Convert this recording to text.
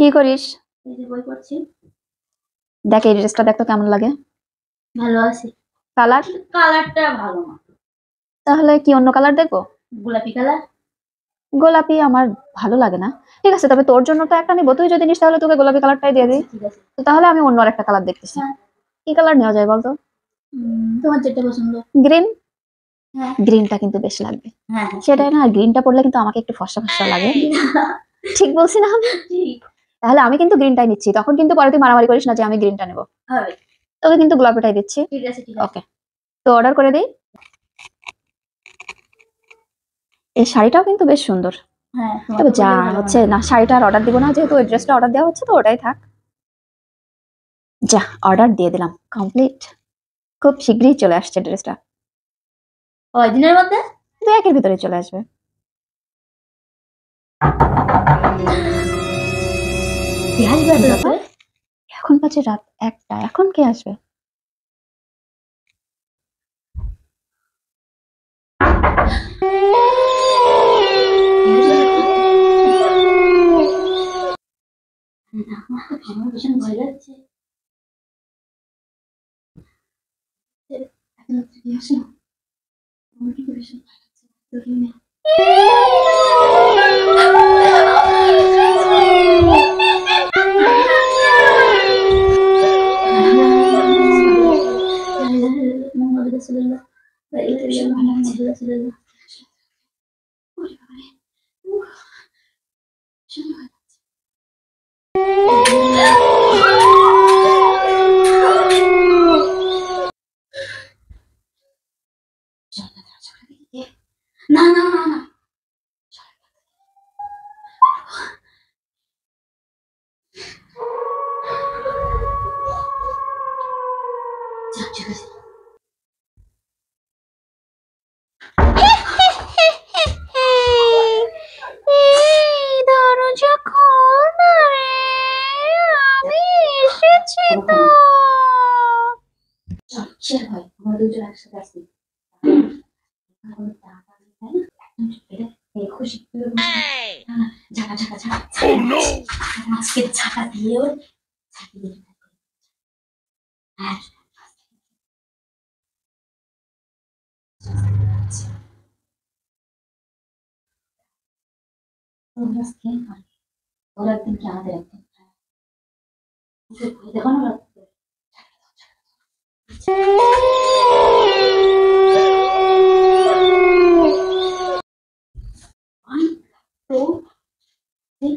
কি করিস? এই যে বই পড়ছি। দেখ এই ড্রেসটা দেখ তো কেমন লাগে। ভালো আছে। কালারটা ভালো না। তাহলে কি অন্য কালার দেখবো? গোলাপি কালার। গোলাপি আমার ভালো লাগে না। ঠিক আছে, তবে তোর জন্য তো একটা নিবো, তুই যদি নিস তাহলে তোকে গোলাপি কালারটাই দিয়ে দিই। ঠিক আছে। তো তাহলে আমি অন্য একটা কালার দেখতেছি। কি কালার নেওয়া যায় বলতো? তোমার যেটা পছন্দ। গ্রিন। হ্যাঁ, গ্রিনটা কিন্তু বেশ লাগবে। হ্যাঁ সেটাই না, গ্রিনটা পরলে কিন্তু আমাকে একটু ফর্সা ফর্সা লাগে। ঠিক বলছি না আমি? ঠিক। তাহলে আমি কিন্তু গ্রিনটাই নিচ্ছি, তখন কিন্তু পরে তুই মারামারি করিস না যে আমি গ্রিনটা নেবো। হবে। তোকে কিন্তু গোলাপিটাই দিচ্ছি। ঠিক আছে, ঠিক আছে। ওকে, তো অর্ডার করে দিই। এই শাড়িটাও কিন্তু বেশ সুন্দর। হ্যাঁ, তবে যা হচ্ছে না, শাড়িটা আর অর্ডার দিব না, যেহেতু ওই ড্রেসটা অর্ডার দেওয়া হচ্ছে তো ওটাই থাক। যা, অর্ডার দিয়ে দিলাম, কমপ্লিট। খুব শীঘ্রই চলে আসছে ড্রেসটা। কয়দিনের মধ্যে? 2-1 এর ভিতরে চলে আসবে। এখন বাজে রাত 1টা, এখন কে আসবে? আমার ভীষণ ভয় লাগছে। এখন তুই আসো, আমার কিন্তু ভীষণ ভয় লাগছে। তোকে নিয়ে মোহাম্মদ রাসূলুল্লাহ মোহাম্মদ রাসূলুল্লাহ। না না না না, ঠিক আছে। দরজা খোল না রে, আমি এসেছি তো। চল, কিসের ভয়? আমরা দুজন একসাথে আসি। খুশি ঝাঁকা ঝাঁকা ঝাঁকা আজকে ঝাঁকা দিয়েও ওরা একদিন কি আমাদের একদিন দেখো না। One, two, three.